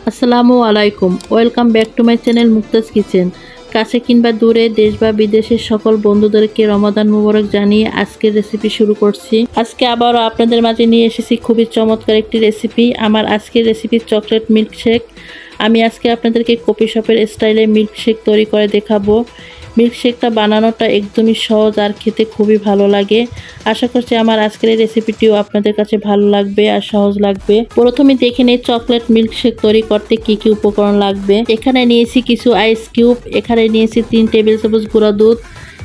আসসালামু আলাইকুম, welcome back to my channel Muktaz kitchen. কাছে কিংবা দূরে, দেশ বা বিদেশের সকল বন্ধুদেরকে রমাদান মুবারক জানিয়ে আজকের রেসিপি শুরু করছি। আজকে আবারও আপনাদের মাঝে নিয়ে এসেছি খুবই চমৎকার একটি রেসিপি। আমার আজকের রেসিপি চকলেট মিল্কশেক। আমি আজকে আপনাদেরকে কফি শপের স্টাইলে মিল্কশেক তৈরি করে দেখাবো। মিল্কশেকটা বানানোটা একদমই সহজ আর খেতে খুবই ভালো লাগে। আশা করছি আমার আজকের এই রেসিপিটিও আপনাদের কাছে ভালো লাগবে আর সহজ লাগবে। প্রথমে দেখে নেই চকলেট মিল্কশেক তৈরি করতে কি কি উপকরণ লাগবে। এখানে নিয়েছি কিছু আইস কিউব, এখানে নিয়েছি 3 টেবিল চামচ গুঁড়া দুধ,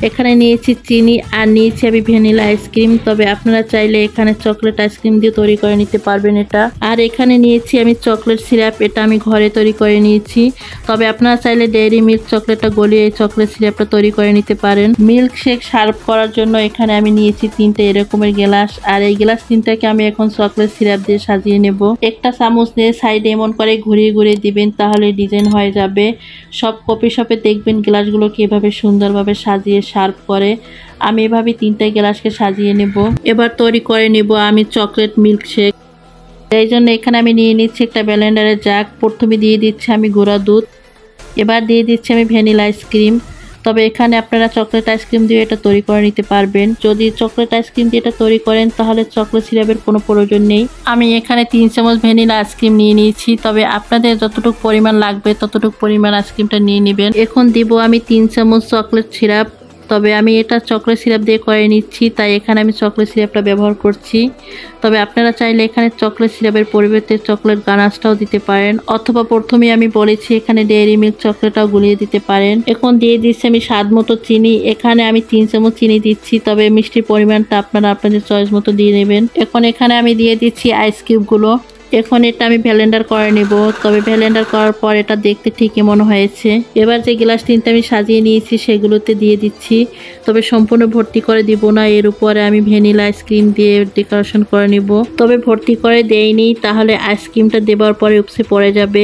এখানে নিয়েছি চিনি আর নিয়েছি আমি ভ্যানিলা আইসক্রিম। তবে আপনারা চাইলে এখানে চকলেট আইসক্রিম দিয়ে তৈরি করে নিতে পারবেন এটা। আর এখানে নিয়েছি আমি চকলেট সিরাপ, এটা আমি ঘরে তৈরি করে নিয়েছি। তবে আপনারা চাইলে ডেইরি মিল্ক চকলেটটা গলিয়ে এই চকলেট সিরাপটা তৈরি করে নিতে পারেন। মিল্ক শেক সার্ভ করার জন্য এখানে আমি নিয়েছি 3টে এরকমের গ্লাস, আর এই গ্লাস 3টাকে আমি এখন চকলেট সিরাপ দিয়ে সাজিয়ে নেব। একটা চামচ দিয়ে সাইডে এমন করে ঘুরিয়ে ঘুরিয়ে দিবেন, তাহলে ডিজাইন হয়ে যাবে। সব কফি শপে দেখবেন গ্লাসগুলো কিভাবে সুন্দরভাবে সাজিয়ে সার্ভ করে। আমি এভাবে 3টে গ্লাসকে সাজিয়ে নেব। এবার তৈরি করে নেব আমি চকলেট মিল্কশেক। এই জন্য এখানে আমি নিয়ে নিচ্ছি একটা ব্লেন্ডারের জাগ। প্রথমে দিয়ে দিচ্ছি আমি গুঁড়া দুধ, এবার দিয়ে দিচ্ছি আমি ভ্যানিলা আইসক্রিম। তবে এখানে আপনারা চকলেট আইসক্রিম দিয়ে এটা তৈরি করে নিতে পারবেন। যদি চকলেট আইসক্রিম দিয়ে এটা তৈরি করেন তাহলে চকলেট সিরাপের কোনো প্রয়োজন নেই। আমি এখানে 3 চামচ ভ্যানিলা আইসক্রিম নিয়ে নিয়েছি। তবে আপনাদের যতটুকু পরিমাণ লাগবে ততটুকু পরিমাণ আইসক্রিমটা নিয়ে নেবেন। এখন দিব আমি 3 চামচ চকলেট সিরাপ। তবে আমি এটা চকলেট সিরাপ দিয়ে করে নিচ্ছি, তাই এখানে আমি চকলেট সিরাপটা ব্যবহার করছি। তবে আপনারা চাইলে এখানে চকলেট সিরাপের পরিবর্তে চকলেট গানাশটাও দিতে পারেন, অথবা প্রথমে আমি বলেছি এখানে ডেইরি মিল্ক চকলেটটাও গুলিয়ে দিতে পারেন। এখন দিয়ে দিচ্ছি আমি স্বাদ মতো চিনি। এখানে আমি 3 চামচ চিনি দিচ্ছি, তবে মিষ্টির পরিমাণটা আপনারা আপনাদের চয়েস মতো দিয়ে নেবেন। এখন এখানে আমি দিয়ে দিচ্ছি আইস কিউবগুলো। এখন এটা আমি ব্লেন্ডার করে নেব। তবে ব্লেন্ডার করার পর এটা দেখতে ঠিক এমন হয়েছে। এবার যে গ্লাস 3টা আমি সাজিয়ে নিয়েছি সেগুলোতে দিয়ে দিচ্ছি, তবে সম্পূর্ণ ভর্তি করে দিব না। এর উপরে আমি ভ্যানিলা আইসক্রিম দিয়ে ডেকোরেশন করে নেব। তবে ভর্তি করে দেইনি, তাহলে আইসক্রিমটা দেওয়ার পরে উপসে পড়ে যাবে।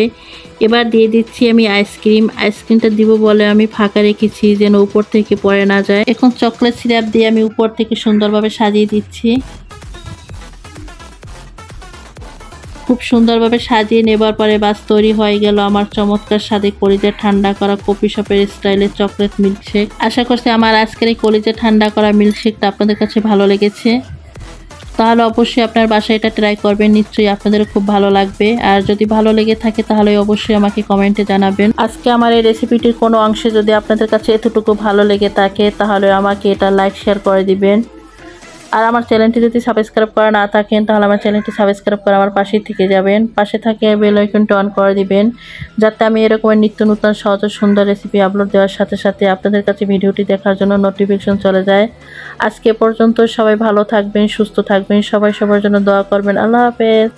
এবার দিয়ে দিচ্ছি আমি আইসক্রিমটা দিব বলে আমি ফাঁকা রেখেছি যেন উপর থেকে পড়ে না যায়। এখন চকলেট সিরাপ দিয়ে আমি উপর থেকে সুন্দরভাবে সাজিয়ে দিচ্ছি। খুব সুন্দরভাবে সাজিয়ে নেবার পরে বাস তৈরি হয়ে গেল আমার চমৎকার স্বাদে কলিজা ঠান্ডা করা কফি শপের স্টাইলে চকলেট মিল্কশেক। আশা করছি আমার আজকের এই কলিজা ঠান্ডা করা মিল্কশেকটা আপনাদের কাছে ভালো লেগেছে। তাহলে অবশ্যই আপনার বাসায় এটা ট্রাই করবেন, নিশ্চয়ই আপনাদের খুব ভালো লাগবে। আর যদি ভালো লেগে থাকে তাহলে অবশ্যই আমাকে কমেন্টে জানাবেন। আজকে আমার এই রেসিপিটির কোনো অংশে যদি আপনাদের কাছে এতটুকু ভালো লেগে থাকে তাহলে আমাকে এটা লাইক শেয়ার করে দিবেন। আর আমার চ্যানেলটি যদি সাবস্ক্রাইব করা না থাকেন তাহলে আমার চ্যানেলটি সাবস্ক্রাইব করে আমার পাশেই থেকে যাবেন। পাশে থাকে বেল আইকনটি অন করে দিবেন, যাতে আমি এরকম নিত্য নতুন সহজ ও সুন্দর রেসিপি আপলোড দেওয়ার সাথে সাথে আপনাদের কাছে ভিডিওটি দেখার জন্য নোটিফিকেশন চলে যায়। আজকে পর্যন্ত সবাই ভালো থাকবেন, সুস্থ থাকবেন, সবাই সবার জন্য দোয়া করবেন। আল্লাহ হাফেজ।